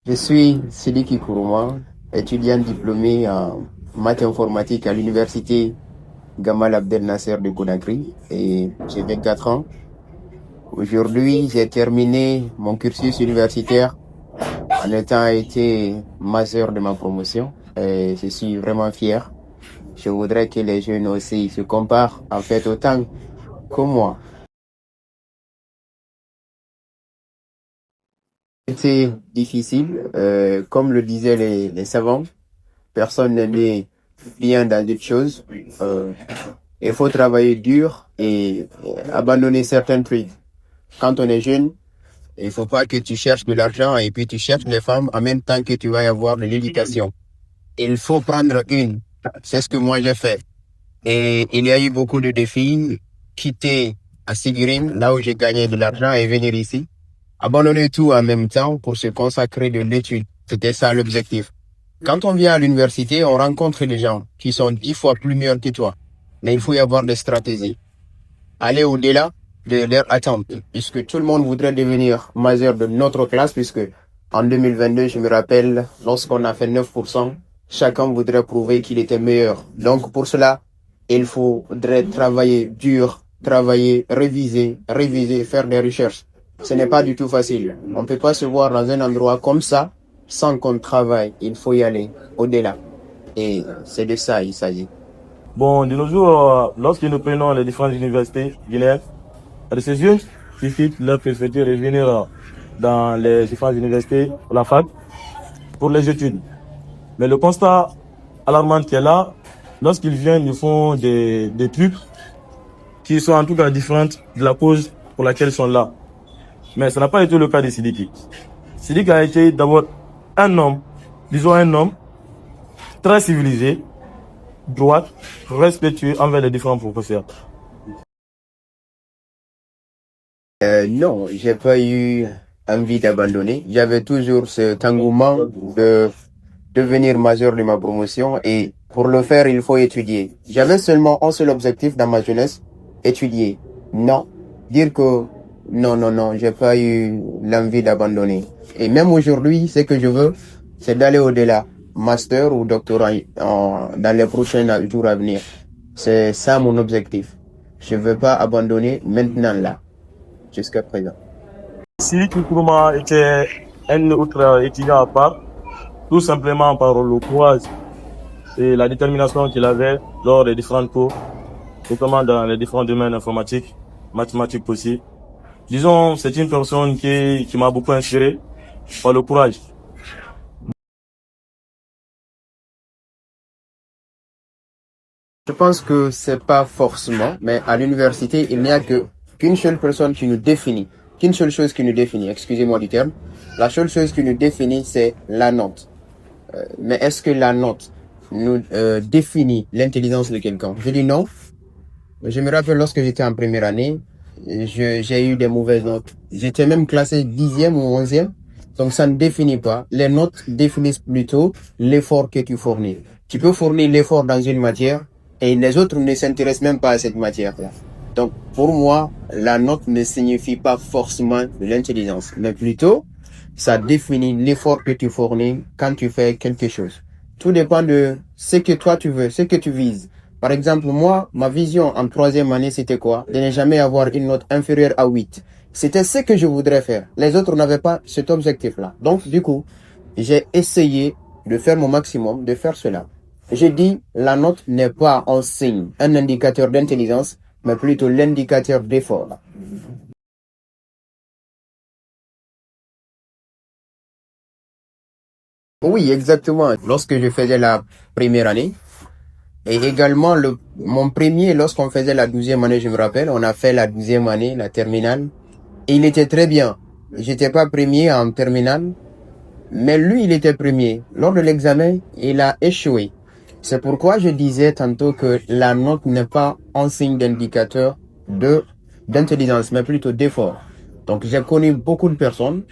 Je suis Sidiki Kourouma, étudiant diplômé en maths informatique à l'université Gamal Abdel Nasser de Conakry et j'ai 24 ans. Aujourd'hui, j'ai terminé mon cursus universitaire en étant été majeur de ma promotion et je suis vraiment fier. Je voudrais que les jeunes aussi se comparent en fait autant que moi. C'était difficile, comme le disaient les savants, personne n'est né bien dans une chose. Il faut travailler dur et abandonner certains trucs. Quand on est jeune, il faut pas que tu cherches de l'argent et puis tu cherches les femmes en même temps que tu vas y avoir de l'éducation. Il faut prendre une. C'est ce que moi j'ai fait. Et il y a eu beaucoup de défis. Quitter à Sigrim, là où j'ai gagné de l'argent et venir ici. Abandonner tout en même temps pour se consacrer de l'étude. C'était ça l'objectif. Quand on vient à l'université, on rencontre des gens qui sont 10 fois plus meilleurs que toi. Mais il faut y avoir des stratégies. Aller au-delà de leur attente, puisque tout le monde voudrait devenir majeur de notre classe, puisque en 2022, je me rappelle, lorsqu'on a fait 9%, chacun voudrait prouver qu'il était meilleur. Donc pour cela, il faudrait travailler dur, travailler, réviser, faire des recherches. Ce n'est pas du tout facile. On ne peut pas se voir dans un endroit comme ça sans qu'on travaille. Il faut y aller au-delà. Et c'est de ça il s'agit. Bon, de nos jours, lorsque nous prenons les différentes universités guinéennes, il y a ces jeunes qui quittent leur préfecture et venir dans les différentes universités pour la fac pour les études. Mais le constat alarmant qui est là, lorsqu'ils viennent, ils font des trucs qui sont en tout cas différentes de la cause pour laquelle ils sont là. Mais ça n'a pas été le cas de Sidiki. Sidiki a été d'abord un homme, disons un homme très civilisé, droit, respectueux envers les différents professeurs. Non, j'ai pas eu envie d'abandonner. J'avais toujours cet engouement de devenir major de ma promotion et pour le faire, il faut étudier. J'avais seulement un seul objectif dans ma jeunesse, étudier. Non, dire que non, j'ai pas eu l'envie d'abandonner. Et même aujourd'hui, ce que je veux, c'est d'aller au-delà, master ou doctorat dans les prochains jours à venir. C'est ça mon objectif. Je veux pas abandonner maintenant là, jusqu'à présent. Sidiki Kourouma était un autre étudiant à part, tout simplement par le courage et la détermination qu'il avait lors des différents cours, notamment dans les différents domaines informatiques, mathématiques aussi. Disons, c'est une personne qui m'a beaucoup inspiré par le courage. Je pense que c'est pas forcément, mais à l'université, il n'y a qu'une seule personne qui nous définit, qu'une seule chose qui nous définit, excusez-moi du terme. La seule chose qui nous définit, c'est la note. Mais est-ce que la note nous définit l'intelligence de quelqu'un? Je dis non. Je me rappelle lorsque j'étais en première année, j'ai eu des mauvaises notes. J'étais même classé 10e ou 11e. Donc ça ne définit pas. Les notes définissent plutôt l'effort que tu fournis. Tu peux fournir l'effort dans une matière et les autres ne s'intéressent même pas à cette matière-là. Donc pour moi, la note ne signifie pas forcément de l'intelligence, mais plutôt ça définit l'effort que tu fournis quand tu fais quelque chose. Tout dépend de ce que toi tu veux, ce que tu vises. Par exemple, moi, ma vision en troisième année, c'était quoi? De ne jamais avoir une note inférieure à 8. C'était ce que je voudrais faire. Les autres n'avaient pas cet objectif-là. Donc, du coup, j'ai essayé de faire mon maximum, de faire cela. J'ai dit, la note n'est pas un signe, un indicateur d'intelligence, mais plutôt l'indicateur d'effort. Oui, exactement. Lorsque je faisais la première année, et également mon premier, lorsqu'on faisait la 12e année, je me rappelle, on a fait la 12e année, la terminale, et il était très bien. J'étais pas premier en terminale, mais lui, il était premier. Lors de l'examen, il a échoué. C'est pourquoi je disais tantôt que la note n'est pas un signe d'indicateur d'intelligence, mais plutôt d'effort. Donc, j'ai connu beaucoup de personnes.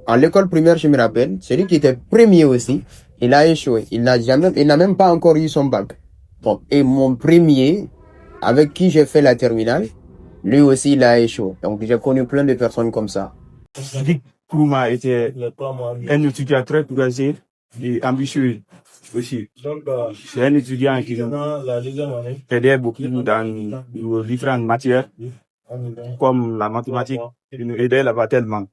En l'école primaire, je me rappelle, celui qui était premier aussi, il a échoué. Il n'a même pas encore eu son bac. Bon, et mon premier, avec qui j'ai fait la terminale, lui aussi, il a échoué. Donc, j'ai connu plein de personnes comme ça. Kouma était un étudiant très courageux et ambitieux aussi. C'est un étudiant qui aidait beaucoup dans nos différentes matières, comme la mathématique. Il nous aidait là-bas tellement.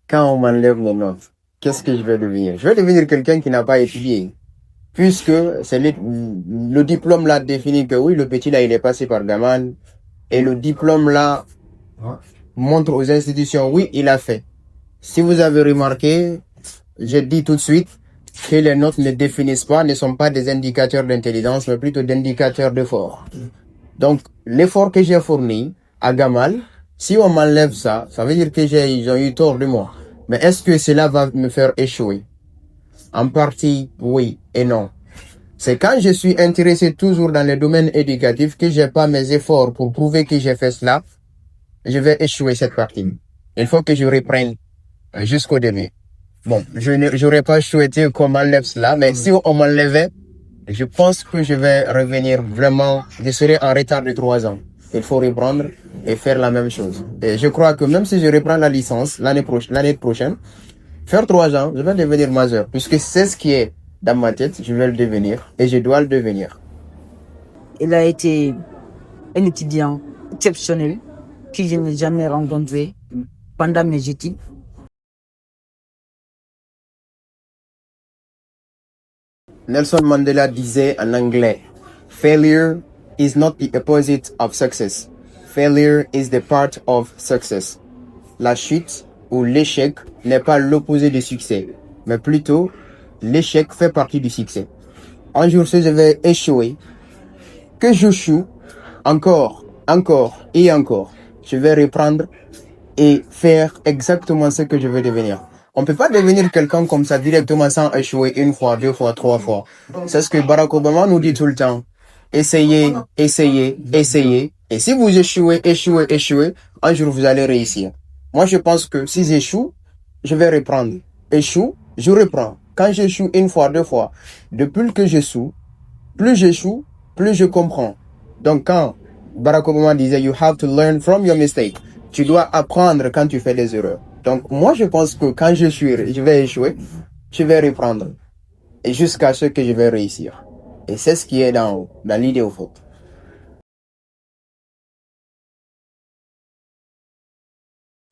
Quand on m'enlève mes notes, qu'est-ce que je vais devenir? Je vais devenir quelqu'un qui n'a pas étudié. Puisque c'est le diplôme là définit que oui, le petit là, il est passé par Gamal. Et le diplôme là montre aux institutions, oui, il a fait. Si vous avez remarqué, j'ai dit tout de suite que les notes ne sont pas des indicateurs d'intelligence, mais plutôt d'indicateurs d'effort. Donc, l'effort que j'ai fourni à Gamal, si on m'enlève ça, ça veut dire que ils ont eu tort de moi. Mais est-ce que cela va me faire échouer? En partie, oui et non. C'est quand je suis intéressé toujours dans le domaine éducatif que j'ai pas mes efforts pour prouver que j'ai fait cela, je vais échouer cette partie. Il faut que je reprenne jusqu'au début. Bon, j'aurais pas souhaité qu'on m'enlève cela, mais si on m'enlevait, je pense que je vais revenir vraiment, je serai en retard de 3 ans. Il faut reprendre et faire la même chose. Et je crois que même si je reprends la licence l'année prochaine, faire 3 ans, je vais devenir majeur, puisque c'est ce qui est dans ma tête, je vais le devenir et je dois le devenir. Il a été un étudiant exceptionnel que je n'ai jamais rencontré pendant mes études. Nelson Mandela disait en anglais, "Failure is not the opposite of success. Failure is the part of success." La chute ou l'échec n'est pas l'opposé du succès, mais plutôt l'échec fait partie du succès. Un jour, si je vais échouer, que j'échoue encore et encore, je vais reprendre et faire exactement ce que je veux devenir. On peut pas devenir quelqu'un comme ça directement sans échouer 1 fois, 2 fois, 3 fois. C'est ce que Barack Obama nous dit tout le temps. Essayez, essayez, essayez. Et si vous échouez, un jour vous allez réussir. Moi, je pense que si j'échoue, je vais reprendre. Échoue, je reprends. Quand j'échoue 1 fois, 2 fois, depuis que j'échoue, plus je comprends. Donc quand Barack Obama disait, you have to learn from your mistake. Tu dois apprendre quand tu fais des erreurs. Donc moi, je pense que quand je vais échouer, je vais reprendre. Et jusqu'à ce que je vais réussir. Et c'est ce qui est dans l'idée au fond.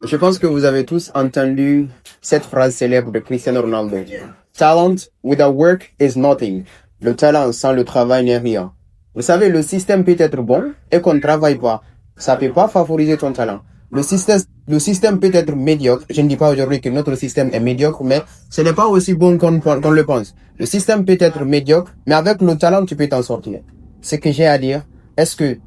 Je pense que vous avez tous entendu cette phrase célèbre de Cristiano Ronaldo. Talent without work is nothing. Le talent sans le travail n'est rien. Vous savez, le système peut être bon et qu'on ne travaille pas. Ça peut pas favoriser ton talent. Le système peut être médiocre. Je ne dis pas aujourd'hui que notre système est médiocre, mais ce n'est pas aussi bon qu'on le pense. Le système peut être médiocre, mais avec le talent, tu peux t'en sortir. Ce que j'ai à dire, est-ce que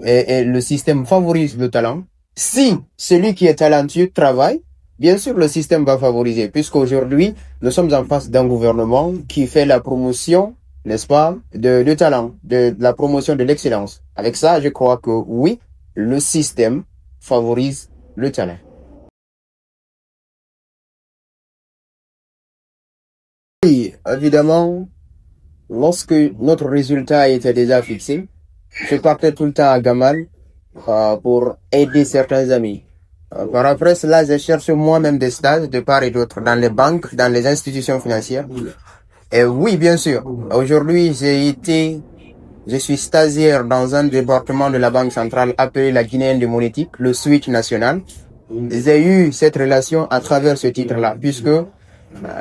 le système favorise le talent? Si celui qui est talentueux travaille, bien sûr, le système va favoriser, puisqu'aujourd'hui, nous sommes en face d'un gouvernement qui fait la promotion, n'est-ce pas, de talent, de la promotion de l'excellence. Avec ça, je crois que oui, le système favorise le talent. Oui, évidemment, lorsque notre résultat était déjà fixé, je partais tout le temps à Gamal pour aider certains amis. Par après cela, je cherche moi-même des stages de part et d'autre dans les banques, dans les institutions financières. Et oui, bien sûr, aujourd'hui, je suis stagiaire dans un département de la Banque centrale appelé la Guinéenne de monétique, le switch national. J'ai eu cette relation à travers ce titre-là, puisque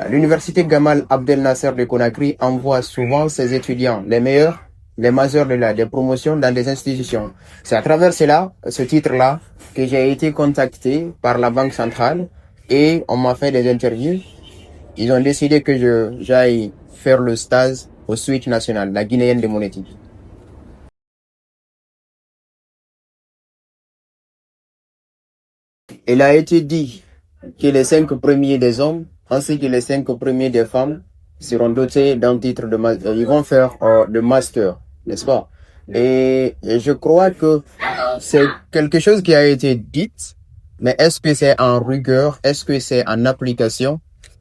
l'université Gamal Abdel Nasser de Conakry envoie souvent ses étudiants, les meilleurs, les majeurs des promotions dans des institutions. C'est à travers ce titre-là, que j'ai été contacté par la Banque centrale et on m'a fait des interviews. Ils ont décidé que j'aille faire le stage au switch national, la Guinéenne de monétique. Il a été dit que les 5 premiers des hommes, ainsi que les 5 premiers des femmes, seront dotés d'un titre de master. Ils vont faire de master, n'est-ce pas? Et je crois que c'est quelque chose qui a été dit, mais est-ce que c'est en rigueur? Est-ce que c'est en application?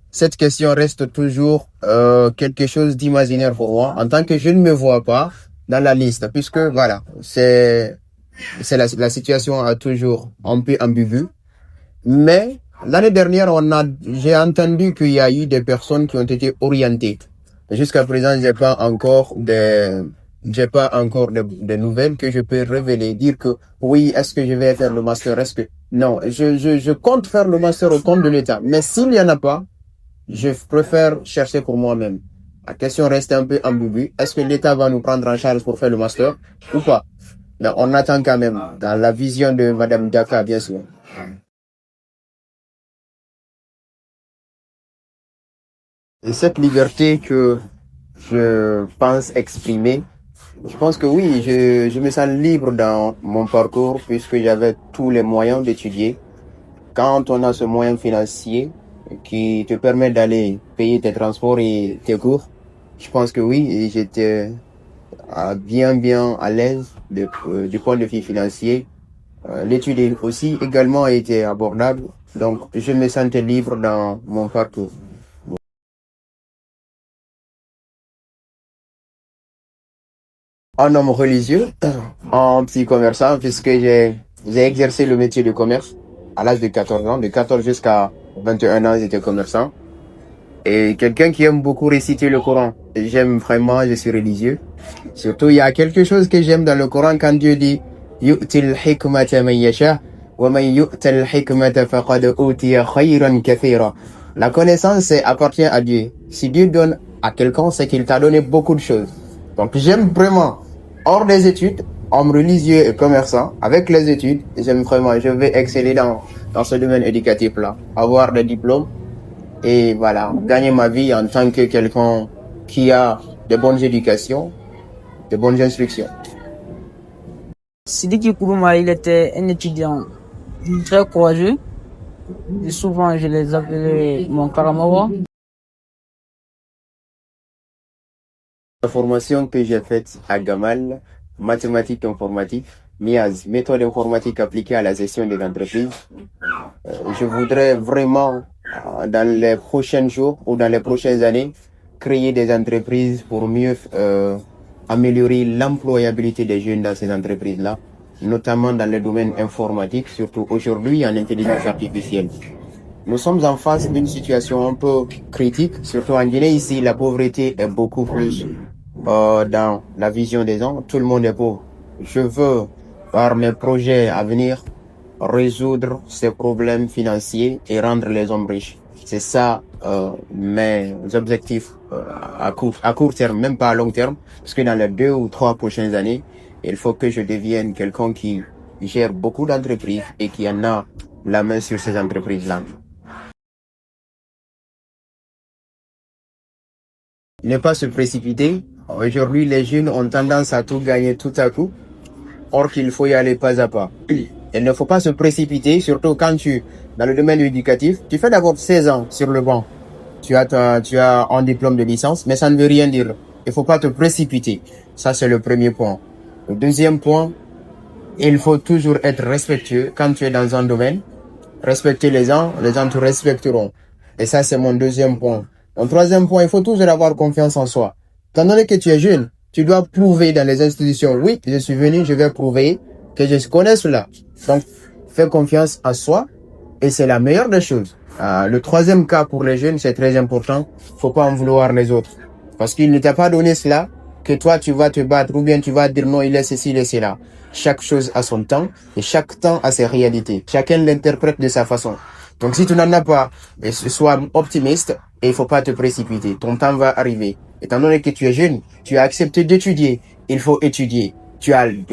Cette question reste toujours quelque chose d'imaginaire pour moi. En tant que je ne me vois pas dans la liste, puisque voilà, la situation a toujours un peu ambiguë. Mais l'année dernière, j'ai entendu qu'il y a eu des personnes qui ont été orientées. Jusqu'à présent, j'ai pas encore de nouvelles que je peux révéler, dire que oui, est-ce que je vais faire le master, non, je compte faire le master au compte de l'État. Mais s'il y en a pas, je préfère chercher pour moi-même. La question reste un peu ambiguë. Est-ce que l'État va nous prendre en charge pour faire le master ou pas? Mais on attend quand même, dans la vision de Madame Daka, bien sûr. Et cette liberté que je pense exprimer, je pense que oui, je me sens libre dans mon parcours puisque j'avais tous les moyens d'étudier. Quand on a ce moyen financier qui te permet d'aller payer tes transports et tes cours, je pense que oui, et j'étais bien à l'aise du point de vue financier. L'étude aussi également a été abordable, donc je me sentais libre dans mon parcours. Un homme religieux, un petit commerçant, puisque j'ai exercé le métier de commerce à l'âge de 14 ans. De 14 jusqu'à 21 ans, j'étais commerçant. Et quelqu'un qui aime beaucoup réciter le Coran. J'aime vraiment, je suis religieux. Surtout, il y a quelque chose que j'aime dans le Coran quand Dieu dit yu'til hikmata man yasha wa man yu'tal hikmata faqad utiya khayran kathira. La connaissance appartient à Dieu. Si Dieu donne à quelqu'un, c'est qu'il t'a donné beaucoup de choses. Donc j'aime vraiment, hors des études, homme religieux et commerçant, avec les études, j'aime vraiment, je vais exceller dans ce domaine éducatif-là, avoir des diplômes et voilà, gagner ma vie en tant que quelqu'un qui a de bonnes éducations, de bonnes instructions. Sidiki Kourouma, il était un étudiant très courageux. Et souvent, je les appelais mon Karamoro. La formation que j'ai faite à Gamal, mathématiques informatique, MIAZ, méthode informatique appliquée à la gestion des entreprises, je voudrais vraiment, dans les prochains jours ou dans les prochaines années, créer des entreprises pour mieux améliorer l'employabilité des jeunes dans ces entreprises-là, notamment dans le domaine informatique, surtout aujourd'hui en intelligence artificielle. Nous sommes en face d'une situation un peu critique, surtout en Guinée. Ici, la pauvreté est beaucoup plus dans la vision des gens. Tout le monde est pauvre. Je veux, par mes projets à venir, résoudre ces problèmes financiers et rendre les hommes riches. C'est ça mes objectifs à court terme, même pas à long terme, parce que dans les 2 ou 3 prochaines années, il faut que je devienne quelqu'un qui gère beaucoup d'entreprises et qui en a la main sur ces entreprises-là. Ne pas se précipiter. Aujourd'hui, les jeunes ont tendance à tout gagner tout à coup. Or qu'il faut y aller pas à pas. Il ne faut pas se précipiter, surtout quand dans le domaine éducatif, tu fais d'abord 16 ans sur le banc. Tu as un diplôme de licence, mais ça ne veut rien dire. Il faut pas te précipiter. Ça, c'est le premier point. Le deuxième point, il faut toujours être respectueux quand tu es dans un domaine. Respecter les gens te respecteront. Et ça, c'est mon deuxième point. Mon troisième point, il faut toujours avoir confiance en soi. Étant donné que tu es jeune, tu dois prouver dans les institutions. Oui, je suis venu, je vais prouver que je connais cela. Donc, fais confiance à soi et c'est la meilleure des choses. Le troisième cas pour les jeunes, c'est très important. Faut pas en vouloir les autres. Parce qu'il ne t'a pas donné cela, que toi, tu vas te battre ou bien tu vas dire non, il est ceci, il est cela. Chaque chose a son temps et chaque temps a ses réalités. Chacun l'interprète de sa façon. Donc, si tu n'en as pas, sois optimiste et il faut pas te précipiter. Ton temps va arriver. Étant donné que tu es jeune, tu as accepté d'étudier. Il faut étudier.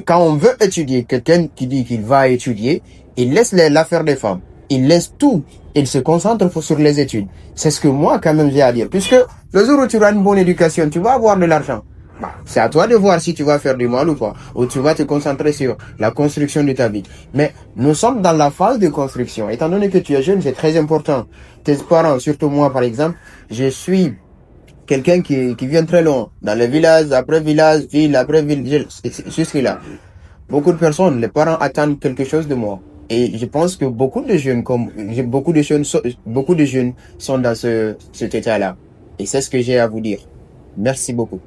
Quand on veut étudier, quelqu'un qui dit qu'il va étudier, il laisse l'affaire des femmes. Il laisse tout. Il se concentre sur les études. C'est ce que moi, quand même, j'ai à dire. Puisque le jour où tu auras une bonne éducation, tu vas avoir de l'argent. C'est à toi de voir si tu vas faire du mal ou pas. Ou tu vas te concentrer sur la construction de ta vie. Mais nous sommes dans la phase de construction. Étant donné que tu es jeune, c'est très important. Tes parents, surtout moi, par exemple, je suis quelqu'un qui vient très loin. Dans les villages, après village, ville après ville, jusque là. Beaucoup de personnes, les parents attendent quelque chose de moi. Et je pense que beaucoup de jeunes sont dans cet état-là. Et c'est ce que j'ai à vous dire. Merci beaucoup.